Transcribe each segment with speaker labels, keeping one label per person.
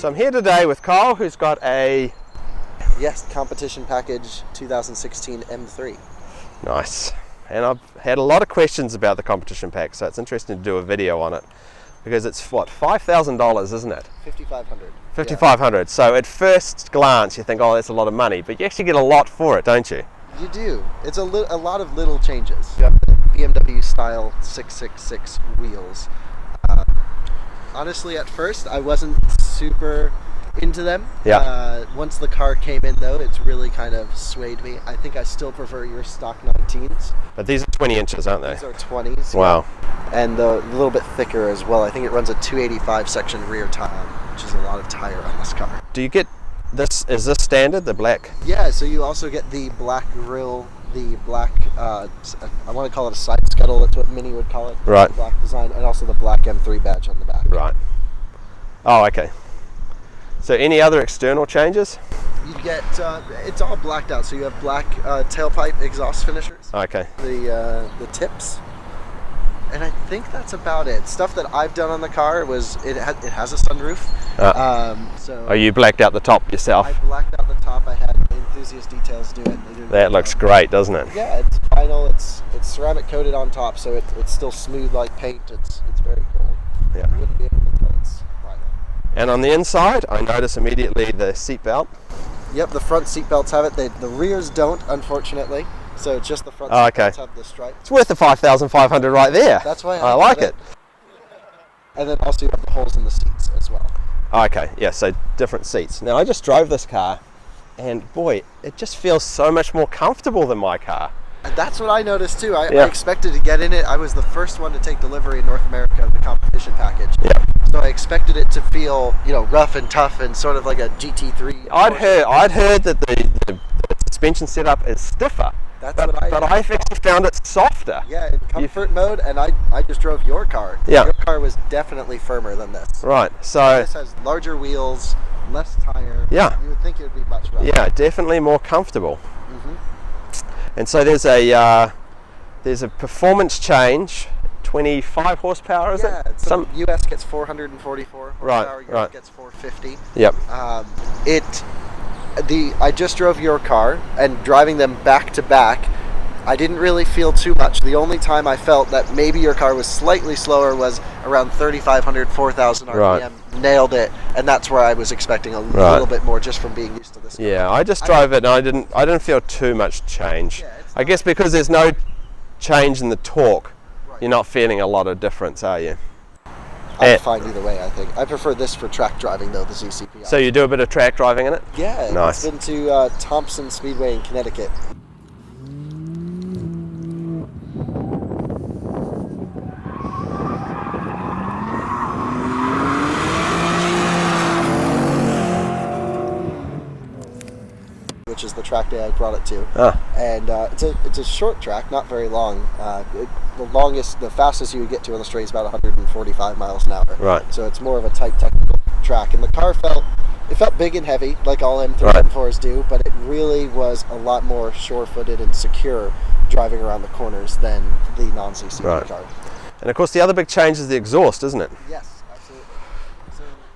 Speaker 1: I'm here today with Kyle, who's got a...
Speaker 2: Yes, competition package 2016 M3.
Speaker 1: Nice. And I've had a lot of questions about the competition pack, so it's interesting to do a video on it. Because it's, what, $5,000, isn't it?
Speaker 2: $5,500.
Speaker 1: $5,500. Yeah. So at first glance, you think, oh, that's a lot of money. But you actually get a lot for it, don't you?
Speaker 2: You do. It's a lot of little changes. You have the BMW style 666 wheels. Honestly, at first, I wasn't super into them.
Speaker 1: Yeah.
Speaker 2: Once the car came in, though, it's really kind of swayed me. I think I still prefer your stock 19s.
Speaker 1: But these are 20 inches, aren't they?
Speaker 2: These are 20s.
Speaker 1: Wow.
Speaker 2: Yeah. And a little bit thicker as well. I think it runs a 285 section rear tire, which is a lot of tire on this car.
Speaker 1: Do you get this? Is this standard, the black?
Speaker 2: Yeah, so you also get the black grille, the black, I want to call it a side scuttle, that's what Mini would call it.
Speaker 1: Right.
Speaker 2: The black design, and also the black M3 badge on the back.
Speaker 1: Right. Oh, okay. So any other external changes?
Speaker 2: You get, it's all blacked out, so you have black tailpipe exhaust finishers.
Speaker 1: Okay.
Speaker 2: The tips. And I think that's about it. Stuff that I've done on the car was, it has a sunroof.
Speaker 1: Oh, you blacked out the top yourself?
Speaker 2: I blacked out the top. I had Enthusiast Details do it.
Speaker 1: That looks great, doesn't it?
Speaker 2: Yeah, it's vinyl. It's ceramic coated on top, so it's still smooth like paint. It's very cool.
Speaker 1: Yeah.
Speaker 2: You wouldn't be able to tell it's vinyl.
Speaker 1: And on the inside, I notice immediately the seat belt.
Speaker 2: Yep, the front seat belts have it. The rears don't, unfortunately. So just the front seat belts have the stripe.
Speaker 1: It's worth the $5,500 right there.
Speaker 2: That's why
Speaker 1: I like it.
Speaker 2: And then also you have the holes in the seats as well.
Speaker 1: Okay, yeah, so different seats. Now I just drove this car, and boy, it just feels so much more comfortable than my car.
Speaker 2: And that's what I noticed too. I expected to get in it. I was the first one to take delivery in North America of the competition package.
Speaker 1: Yeah.
Speaker 2: So I expected it to feel, rough and tough and sort of like a GT3.
Speaker 1: I'd heard that the suspension setup is stiffer.
Speaker 2: That's
Speaker 1: but I've actually found it softer.
Speaker 2: Yeah, in comfort mode, and I just drove your car.
Speaker 1: Yeah.
Speaker 2: Your car was definitely firmer than this.
Speaker 1: Right, so...
Speaker 2: This has larger wheels, less tire.
Speaker 1: Yeah.
Speaker 2: You would think it would be much rougher.
Speaker 1: Yeah, definitely more comfortable. Mm-hmm. And so there's a performance change, 25 horsepower, is it?
Speaker 2: Yeah, so US gets 444 horsepower, Europe gets 450.
Speaker 1: Yep.
Speaker 2: I just drove your car, and driving them back to back, I didn't really feel too much. The only time I felt that maybe your car was slightly slower was around 3,500, 4,000 RPM.
Speaker 1: Right.
Speaker 2: Nailed it, and that's where I was expecting a little bit more just from being used to this car.
Speaker 1: Yeah, I just drove it, and I didn't feel too much change. Yeah, I guess because there's no change in the torque, you're not feeling a lot of difference, are you?
Speaker 2: I'm fine either way, I think. I prefer this for track driving, though, the ZCP.
Speaker 1: So you do a bit of track driving in it?
Speaker 2: Yeah,
Speaker 1: nice.
Speaker 2: I've been to Thompson Speedway in Connecticut. Which is the track day I brought it to. And it's a short track, not very long. The fastest you would get to on the straight is about 145 miles an hour.
Speaker 1: Right.
Speaker 2: So it's more of a tight technical track, and the car felt big and heavy, like all M3 M4s do, but it really was a lot more sure-footed and secure driving around the corners than the non-CCP car.
Speaker 1: And of course, the other big change is the exhaust, isn't it?
Speaker 2: Yes, absolutely.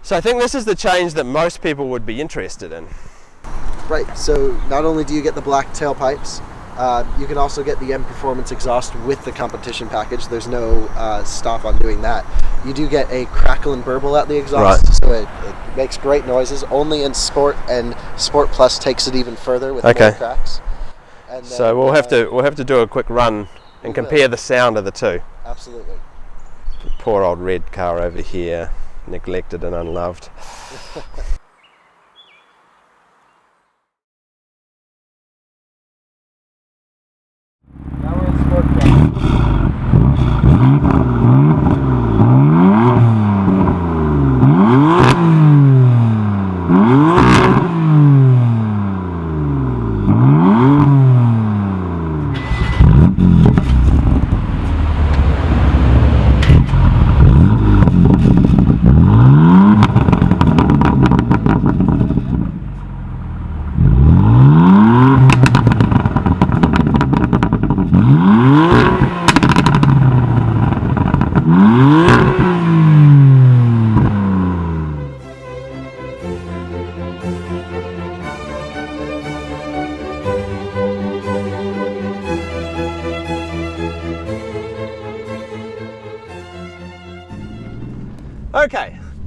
Speaker 1: So I think this is the change that most people would be interested in.
Speaker 2: Right, so not only do you get the black tailpipes, you can also get the M Performance exhaust with the competition package. There's no stop on doing that. You do get a crackle and burble at the exhaust, so it makes great noises, only in Sport, and Sport Plus takes it even further with more cracks. And then,
Speaker 1: so we'll have to do a quick run and compare the sound of the two.
Speaker 2: Absolutely.
Speaker 1: Poor old red car over here, neglected and unloved.
Speaker 2: Now we're in Sport Plus.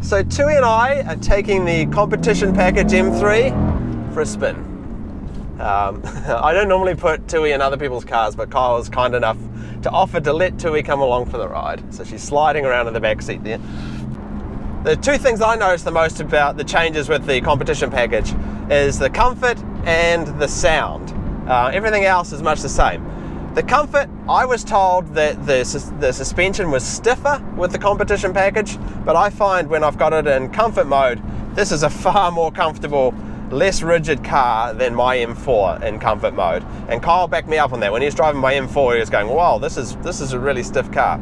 Speaker 1: So Tui and I are taking the competition package M3 for a spin. I don't normally put Tui in other people's cars, but Kyle was kind enough to offer to let Tui come along for the ride. So she's sliding around in the back seat there. The two things I noticed the most about the changes with the competition package is the comfort and the sound. Everything else is much the same. The comfort, I was told that the suspension was stiffer with the competition package, but I find when I've got it in comfort mode, this is a far more comfortable, less rigid car than my M4 in comfort mode. And Kyle backed me up on that. When he was driving my M4, he was going, wow, this is a really stiff car.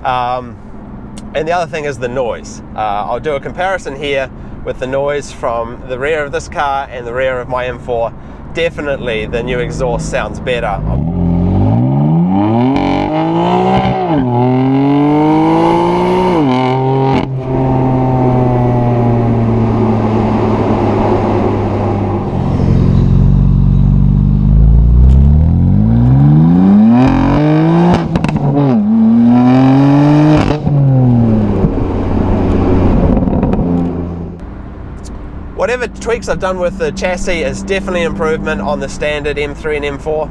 Speaker 1: And the other thing is the noise. I'll do a comparison here with the noise from the rear of this car and the rear of my M4. Definitely the new exhaust sounds better. Whatever tweaks I've done with the chassis is definitely improvement on the standard M3 and M4.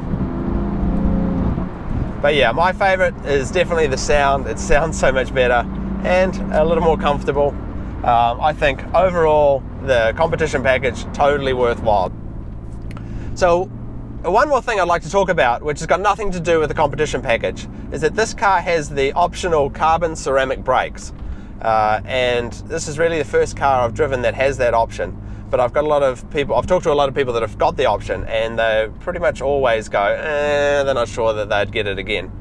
Speaker 1: But yeah, my favorite is definitely the sound. It sounds so much better and a little more comfortable. I think overall the competition package totally worthwhile. So one more thing I'd like to talk about, which has got nothing to do with the competition package, is that this car has the optional carbon ceramic brakes. And this is really the first car I've driven that has that option. But I've talked to a lot of people that have got the option, and they pretty much always go, they're not sure that they'd get it again.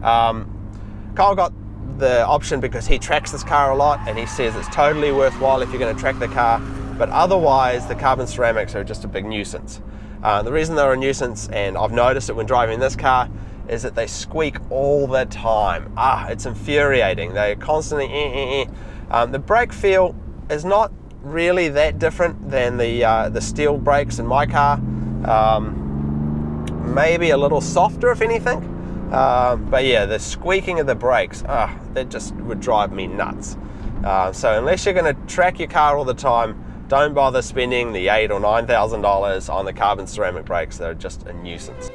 Speaker 1: Kyle got the option because he tracks this car a lot, and he says it's totally worthwhile if you're going to track the car, but otherwise the carbon ceramics are just a big nuisance. The reason they're a nuisance, and I've noticed it when driving this car, is that they squeak all the time. It's infuriating. They're constantly The brake feel is not really that different than the steel brakes in my car. Maybe a little softer if anything. But yeah, the squeaking of the brakes, that just would drive me nuts. So unless you're going to track your car all the time, don't bother spending the $8,000 or $9,000 on the carbon ceramic brakes. They're just a nuisance.